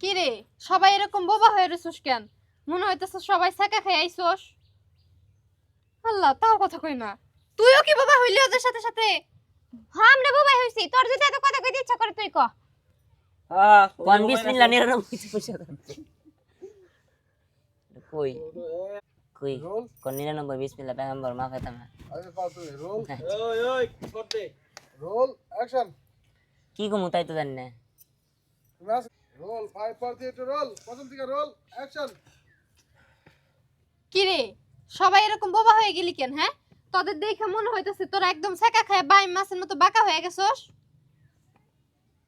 কি রে সবাই এরকম বোবা হয়ে রইছস কেন? মনে হইতেছে সবাই ছাকা খাই আইছস। আল্লাহ তাও কথা কই না। তুইও কি বোবা হইলি ওদের সাথে সাথে? হ্যাঁ আমরা বোবাই হইছি, তোর যদি এত কথা কইতে ইচ্ছা করে তুই ক। কোন বিসমিল্লাহ 99 পয়সা দাম কই কই কোন 99 বিসমিল্লাহ পেগম্বর মা খাতাম রোল অ্যাকশন কি কমু তাই তো জানি না রোল 5 ফর থিয়েটার রোল প্রথম থেকে রোল অ্যাকশন কি রে সবাই এরকম বোবা হয়ে গেলি কেন? হ্যাঁ তোদের দেখে মনে হইতেছে তোরা একদম ছাকা খায় বাইম মাছের মতো বাঁকা হয়ে গেছস।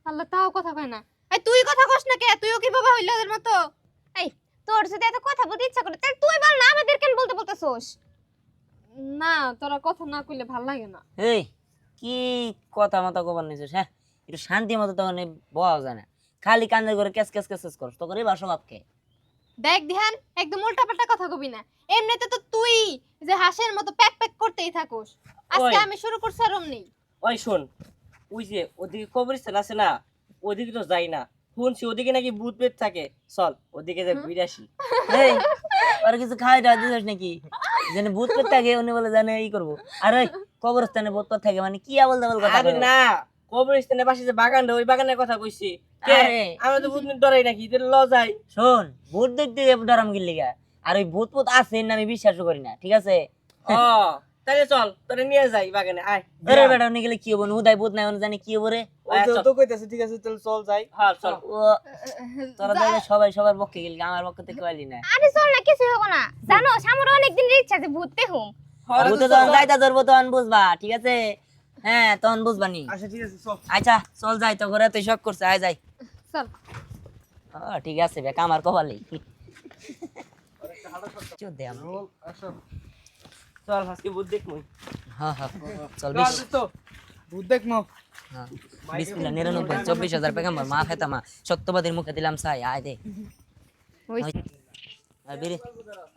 আল্লাহ তাও কথা কয় না। এই তুই কথা কস না কে? তুইও কি বোবা হইলি ওদের মতো? এই তোর যদি এত কথা বলতে ইচ্ছা করে তাহলে তুই বল না, আমাদের কেন বলতেছস? না তোরা কথা না কইলে ভাল লাগে না। এই কি কথা মতো কবার নিছিস? হ্যাঁ একটু শান্তি মতো তখন বওয়া যায় না, খালি কানের করে ক্যাস ক্যাস ক্যাস করছ তো করে বাসা বাপকে দেখ ধ্যান একদম উল্টাপাল্টা কথা কবি না। এমনিতে তো তুই যে হাঁসের মতো প্যাক প্যাক করতেই থাকোস, আজকে ওই। আমি শুরু করছি আর অমনি। ওই শোন, ওই যে ওদিকে কবরস্থান আছে না, ওদিকে তো যাই না, শুনছি ওদিকে নাকি ভূত পেট থাকে। চল ওদিকে যে ঘুরে আসি। এই আর কিছু খাই দাও দিছিস নাকি? জানি ভূত পেট থাকে উনি বলে জানে এই করব। আর ওই কবরস্থানে ভূত পেট থাকে মানে কি আবল দাবল কথা আরে কয়? না, কবরস্থানের পাশে যে বাগানটা, ওই বাগানের কথা কইছি। কে আরে। আমরা তো ভূত নিয়ে ডরাই নাকি, তুই ল যাই। শোন ভূত দেখতে ডরাম গিল লিগা, আর ওই ভূত ভূত আছে না আমি বিশ্বাসও করি না, ঠিক আছে? ও তাহলে চল তোরে নিয়ে যাই বাগানে, আয়। আরে বেটা উনি গেলে কি হবো? উদয় ভূত নাই উনি জানি কি হবো রে। আয়, চল। তো কইতাছে ঠিক আছে চল চল যাই হ্যাঁ চল। ও তোরা দেখলে সবাই সবার পক্ষে গেলি, আমার পক্ষে থেকে কইলি না। আরে চল না, কিছু হবে না। জানো আমার অনেক দিনের ইচ্ছা যে ভূত দেখুম। ভূতে যখন যাইতা ধরবো তখন বুঝবা, ঠিক আছে? হ্যাঁ তখন বুঝবানি। আচ্ছা ঠিক আছে চল আচ্ছা চল যাই, তো ঘরে তুই শখ করছে, আয় যাই। চল ঠিক আছে বেকা আমার কপালে চল দে আমি। রোল অ্যাকশন চল আজকে ভূত দেখবো। হ্যাঁ হ্যাঁ চল চল তো ভূত দেখমো হ্যাঁ বিসমিল্লাহ 99 24,000 পেগম্বর মা খাতামা সত্যবাদীর মুখে দিলাম ছাই, আয় দে। ওই আয় বিড়ি,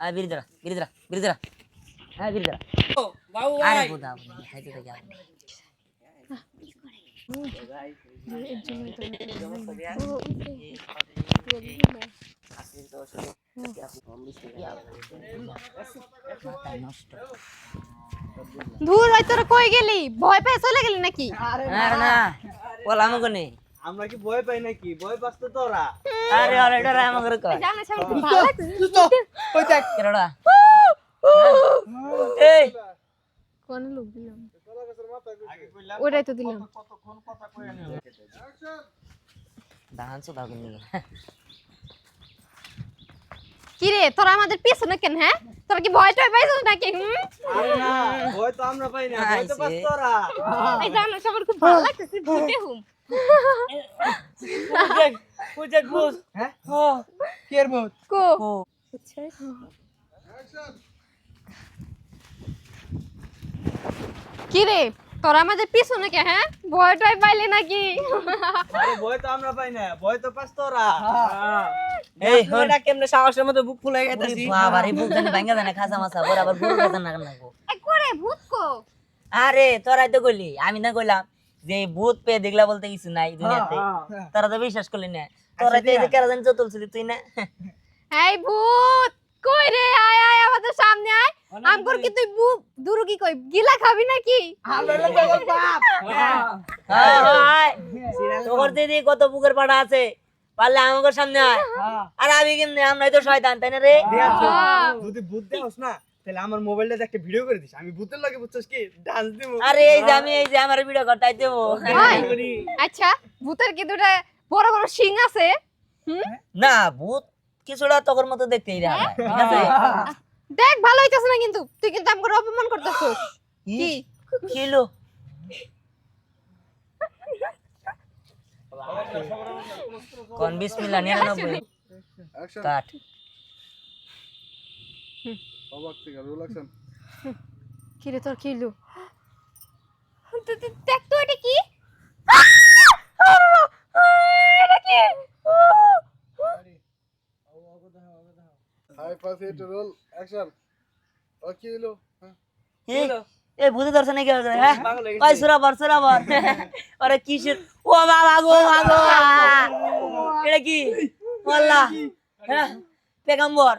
আয় বিড়ি ধরা, বিড়ি ধরা, বিড়ি ধরা, আয় বিড়ি ধরা। ও, বাবু আরে ভাই। বুদা বুদা খাইতে থাকি আর। মাথা নষ্ট। দূর হয় তোরা কই গেলি? ভয় পেয়ে চলে গেলি নাকি? না না বলা আমাকে নেই। আমরা কি ভয় পাই নাকি? ভয় পাস তো তোরা আরে আরে এটা আমাকে কয় জানিস আমার খুব ভালো লাগছে। ওই দেখ কেডা? এই কোন লোক দিলাম? আগে কইলাম ওটাই তো দিলাম। কতক্ষণ কথা কইয়া নিও অ্যাকশন দাঁড়ান তো দাগুন নিয়ে। কি রে তোরা আমাদের পিছনে কেন? হ্যাঁ তোরা কি ভয় টয় পাইছিস নাকি? আরে না ভয় তো আমরা পাই না ভয় তো পাস তোরা এই জানিস আমার খুব ভালো লাগছে ভূত দেখুম। ওই দেখ ভূত। হ্যাঁ হ্যাঁ। কি এর ভূত কো ও কি রে তোরা আমাদের পিছনে কে? হ্যাঁ ভয় টয় পাইলি নাকি? আরে ভয় তো আমরা পাই না ভয় তো পাস তোরা এই এটা কেমনে সাহসের মধ্যে বুক ফুলে গেছে। বাবা রে বুক জানি ভাঙা জানা খাসা মাছা বরাবর বুক জানা না নাকো। এ করে ভূত কো? আরে তোরাই তো কইলি, আমি না কইলাম যে ভূত পেয়ে দেখলা বলতে কিছু নাই দুনিয়াতে। তোরা তো বিশ্বাস করলি না, তোরা তো এই যে কেরা জানি চতুলছিলি তুই না। এই ভূত কই রে? আয় আয় আমাদের সামনে আয়। আমগর কি তুই দুরু কি কই গিলা খাবি নাকি? আমরা হলো তোর বাপ হ্যাঁ হ্যাঁ তোর দিদি কত বুকের পাড়া আছে, পারলে আমাদের সামনে আয়। আর আমি কেমনে? আমরাই তো শয়তান তাই না রে? যদি ভূত দেওস না তাহলে আমার মোবাইলটা একটা ভিডিও করে দিস, আমি ভূতের লাগে বুঝছস কি ডান্স দিমু আরে এই যে আমি এই যে আমার ভিডিও করতাই দেবো। হয় আচ্ছা ভূতের কি দুটা বড় বড় শিং আছে? হুম না ভূত কিছুটা তোর মতো দেখতেই রে আমার, ঠিক আছে? দেখ ভালো হইতাছ না কিন্তু তুই কিন্তু আমগর অপমান করতেছস। কি কিলো কোন বিসমিল্লাহ 99 অ্যাকশন কাট। অবাক থেকে রোল অ্যাকশন কি রে তোর কিলো? দেখ তো এটা কি? এটা কি? 5 ফর থিয়েটার রোল অ্যাকশন ও কি হলো এই এ ভূতে ধরছে নাকি ওরে? হ্যাঁ পাগল হয়ে গেছে। ওই সুরাবর ওরে কিসের ও বাবা গো মাগো এটা কি আল্লাহ হ্যাঁ পেগম্বর